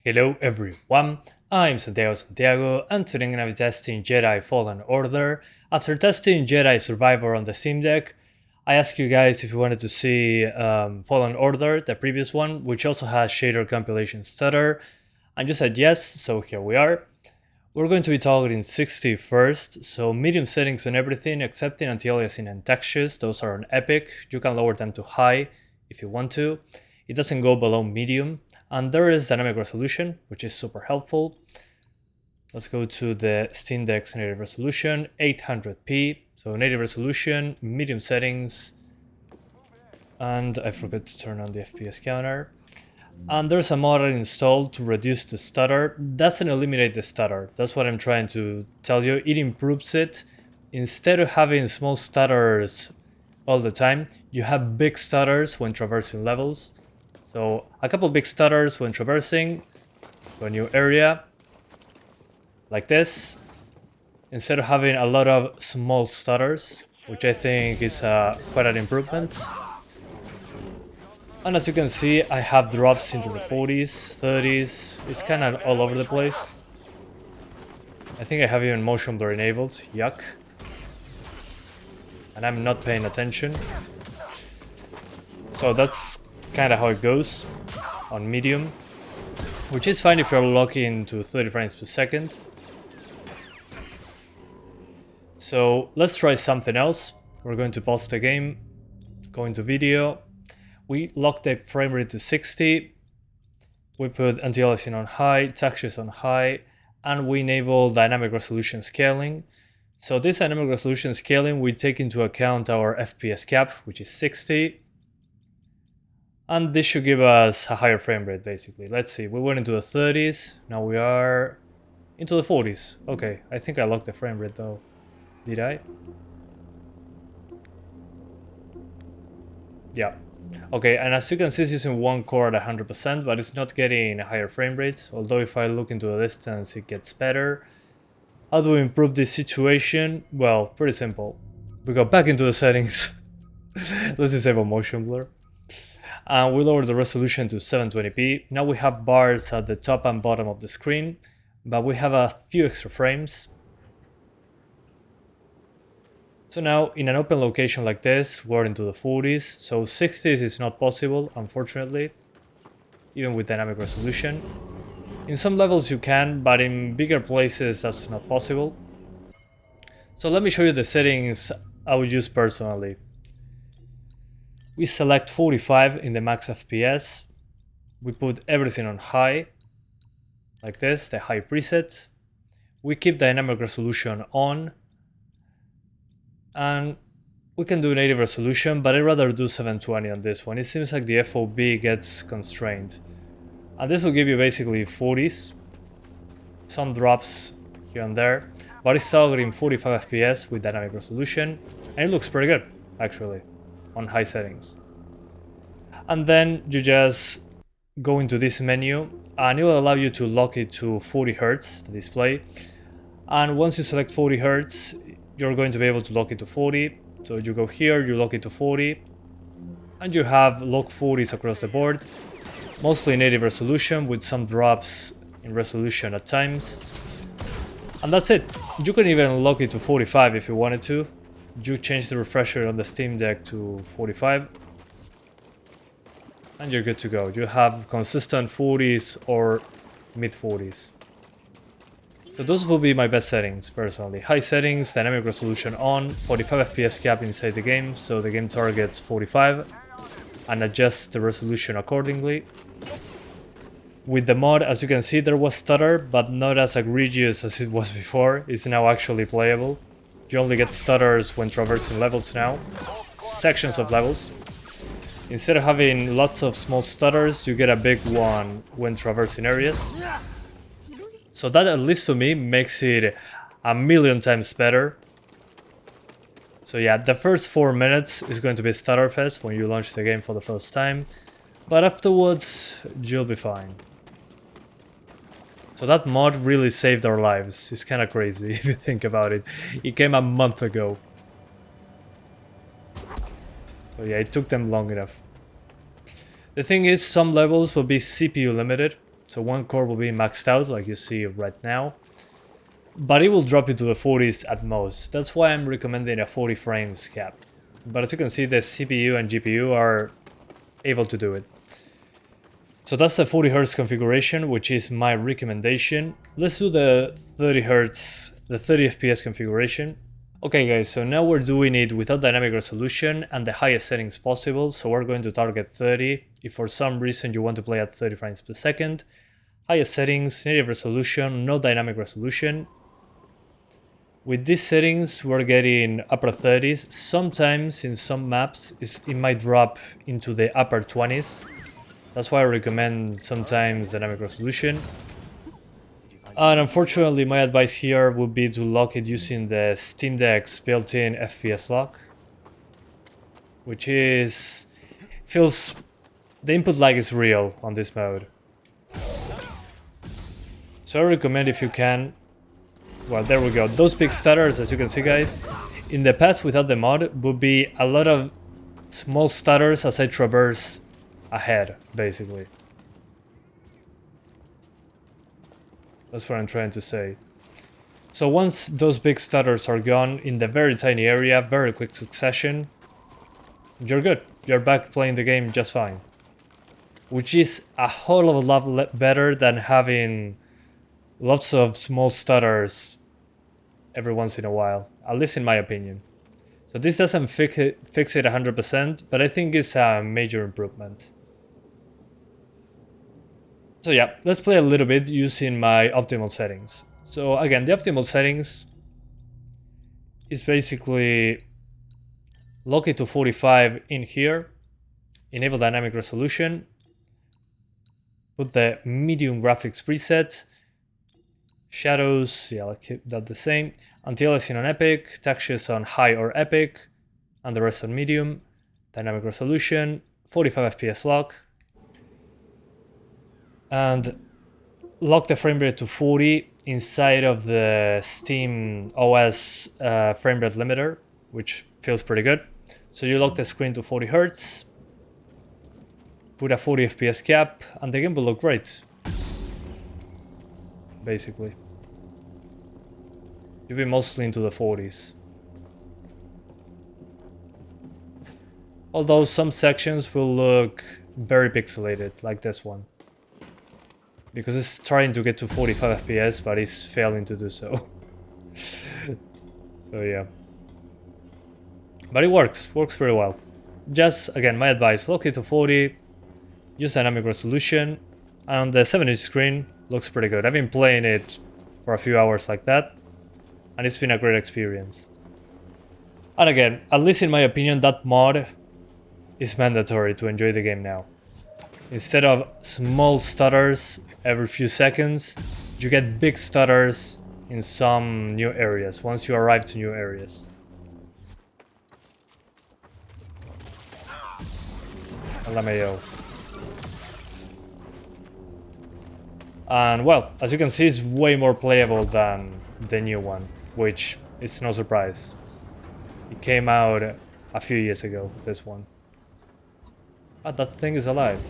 Hello everyone, I'm Santiago, and today I'm going to be testing Jedi Fallen Order. After testing Jedi Survivor on the Steam Deck, I asked you guys if you wanted to see Fallen Order, the previous one, which also has shader compilation stutter, and you said yes, so here we are. We're going to be targeting 60 first, so medium settings on everything except in anti-aliasing and textures. Those are on Epic. You can lower them to high if you want to. It doesn't go below medium. And there is dynamic resolution, which is super helpful. Let's go to the Steam Deck's native resolution, 800p. So native resolution, medium settings. And I forgot to turn on the FPS counter. And there's a mod installed to reduce the stutter. Doesn't eliminate the stutter. That's what I'm trying to tell you. It improves it. Instead of having small stutters all the time, you have big stutters when traversing levels. So a couple big stutters when traversing to a new area, like this, instead of having a lot of small stutters, which I think is quite an improvement. And as you can see, I have drops into the 40s, 30s, it's kind of all over the place. I think I have even motion blur enabled, yuck. And I'm not paying attention. So that's kind of how it goes on medium, which is fine if you're locking to 30 frames per second. So let's try something else. We're going to pause the game, go into video. We lock the frame rate to 60. We put anti-aliasing on high, textures on high, and we enable dynamic resolution scaling. So this dynamic resolution scaling, we take into account our FPS cap, which is 60. And this should give us a higher frame rate, basically. Let's see, we went into the 30s, now we are into the 40s. Okay, I think I locked the frame rate though. Did I? Yeah. Okay, and as you can see, it's using one core at 100%, but it's not getting higher frame rates. Although if I look into the distance, it gets better. How do we improve this situation? Well, pretty simple. We go back into the settings. Let's disable motion blur. And we lower the resolution to 720p. Now we have bars at the top and bottom of the screen, but we have a few extra frames. So now in an open location like this, we're into the 40s, so 60s is not possible, unfortunately, even with dynamic resolution. In some levels you can, but in bigger places that's not possible. So let me show you the settings I would use personally. We select 45 in the max FPS. We put everything on high, like this, the high preset. We keep dynamic resolution on. And we can do native resolution, but I'd rather do 720 on this one. It seems like the FOV gets constrained. And this will give you basically 40s. Some drops here and there. But it's targeting 45 FPS with dynamic resolution. And it looks pretty good, actually, on high settings. And then you just go into this menu and it will allow you to lock it to 40 Hz, the display. And once you select 40 Hz, you're going to be able to lock it to 40. So you go here, you lock it to 40. And you have lock 40s across the board. Mostly native resolution with some drops in resolution at times. And that's it. You can even lock it to 45 if you wanted to. You change the refresher on the Steam Deck to 45. And you're good to go. You have consistent 40s or mid 40s. So those will be my best settings, personally. High settings, dynamic resolution on, 45 FPS cap inside the game, so the game targets 45, and adjusts the resolution accordingly. With the mod, as you can see, there was stutter, but not as egregious as it was before. It's now actually playable. You only get stutters when traversing levels now, sections of levels. Instead of having lots of small stutters, you get a big one when traversing areas. So that, at least for me, makes it a million times better. So yeah, the first 4 minutes is going to be stutterfest when you launch the game for the first time. But afterwards, you'll be fine. So that mod really saved our lives. It's kind of crazy if you think about it. It came a month ago. So yeah, it took them long enough. The thing is, some levels will be CPU limited. So one core will be maxed out like you see right now, but it will drop into the 40s at most. That's why I'm recommending a 40 frames cap. But as you can see, the CPU and GPU are able to do it. So that's the 40 Hz configuration, which is my recommendation. Let's do the 30 Hz, the 30 FPS configuration. Okay guys, so now we're doing it without dynamic resolution and the highest settings possible. So we're going to target 30. If for some reason you want to play at 30 frames per second, highest settings, native resolution, no dynamic resolution. With these settings, we're getting upper 30s. Sometimes in some maps, it might drop into the upper 20s. That's why I recommend sometimes dynamic resolution. And unfortunately, my advice here would be to lock it using the Steam Deck's built-in FPS lock, which feels the input lag is real on this mode. So I recommend, if you can, well, there we go. Those big stutters, as you can see, guys, in the past without the mod would be a lot of small stutters as I traverse ahead, basically. That's what I'm trying to say. So once those big stutters are gone in the very tiny area, very quick succession, you're good. You're back playing the game just fine. Which is a whole of a lot better than having lots of small stutters every once in a while, at least in my opinion. So this doesn't fix it 100%, but I think it's a major improvement. So yeah, let's play a little bit using my optimal settings. So again, the optimal settings is basically lock it to 45 in here, enable dynamic resolution, put the medium graphics preset, shadows, yeah, I'll keep that the same, anti-aliasing on epic, textures on high or epic, and the rest on medium, dynamic resolution, 45 FPS lock, and lock the frame rate to 40 inside of the Steam OS frame rate limiter, which feels pretty good. So you lock the screen to 40 Hz, put a 40 FPS cap, and the game will look great. Basically. You'll be mostly into the 40s. Although some sections will look very pixelated, like this one. Because it's trying to get to 45 FPS, but it's failing to do so. So yeah. But it works pretty well. Just, again, my advice, lock it to 40, use dynamic resolution, and the 7-inch screen looks pretty good. I've been playing it for a few hours like that, and it's been a great experience. And again, at least in my opinion, that mod is mandatory to enjoy the game now. Instead of small stutters every few seconds, you get big stutters in some new areas, once you arrive to new areas. LMAO. And well, as you can see, it's way more playable than the new one, which is no surprise. It came out a few years ago, this one. Ah, that thing is alive.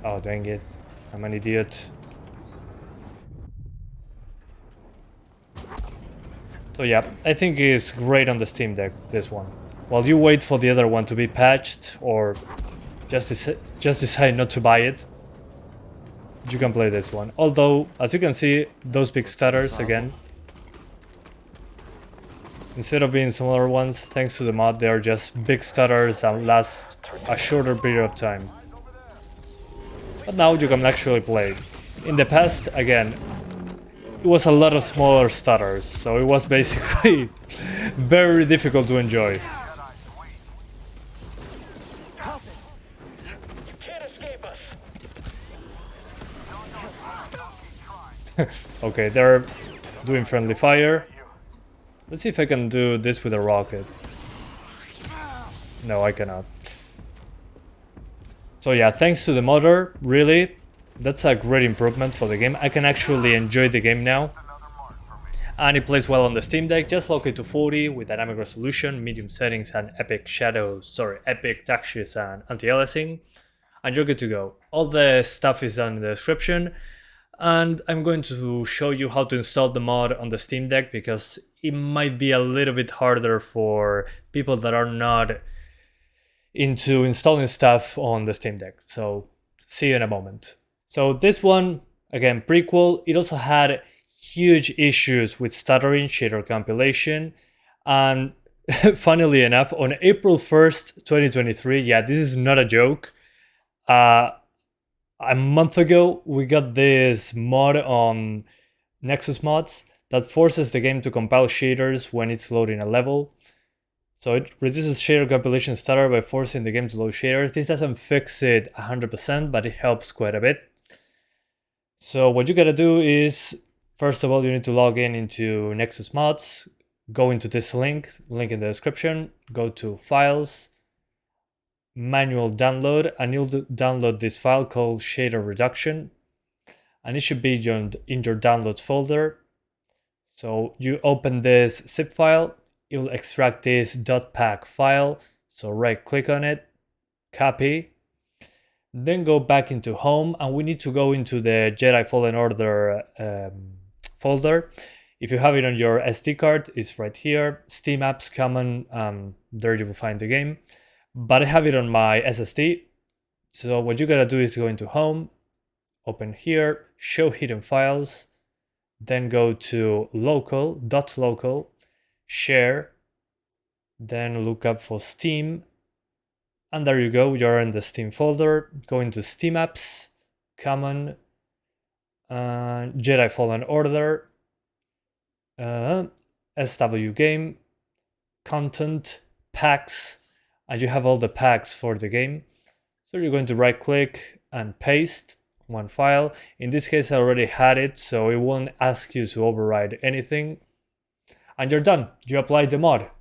Oh, dang it. I'm an idiot. So yeah, I think it's great on the Steam Deck, this one. While you wait for the other one to be patched, or just decide not to buy it, you can play this one. Although, as you can see, those big stutters again, instead of being smaller ones, thanks to the mod, they are just big stutters that last a shorter period of time. But now you can actually play. In the past, again, it was a lot of smaller stutters, so it was basically very difficult to enjoy. Okay, they're doing friendly fire. Let's see if I can do this with a rocket. No, I cannot. So yeah, thanks to the modder, really, that's a great improvement for the game. I can actually enjoy the game now. and it plays well on the Steam Deck. Just lock it to 40 with dynamic resolution, medium settings, and epic textures and anti-aliasing, and you're good to go. All the stuff is down in the description, and I'm going to show you how to install the mod on the Steam Deck because it might be a little bit harder for people that are not into installing stuff on the Steam Deck. So see you in a moment. So this one, again, prequel, it also had huge issues with stuttering shader compilation. And funnily enough, on April 1st, 2023, yeah, this is not a joke. A month ago, we got this mod on Nexus Mods that forces the game to compile shaders when it's loading a level. So it reduces shader compilation stutter by forcing the game to load shaders. This doesn't fix it 100%, but it helps quite a bit. So what you gotta do is, first of all, you need to log in into Nexus Mods, go into this link in the description, go to Files, Manual Download, and you'll download this file called Shader Reduction, and it should be in your Downloads folder. So you open this zip file, you'll extract this .pack file, so right click on it, copy, then go back into Home, and we need to go into the Jedi Fallen Order folder. If you have it on your SD card, it's right here, Steam Apps, Common, there you will find the game. But I have it on my SSD. So what you gotta do is go into Home, open here, Show Hidden Files, then go to local, share, then look up for Steam, and there you go, you're in the Steam folder. Go into Steam Apps, Common, Jedi Fallen Order, SW Game, Content, Packs, and you have all the packs for the game. So you're going to right click and paste one file. In this case, I already had it, so it won't ask you to override anything. And you're done. You applied the mod.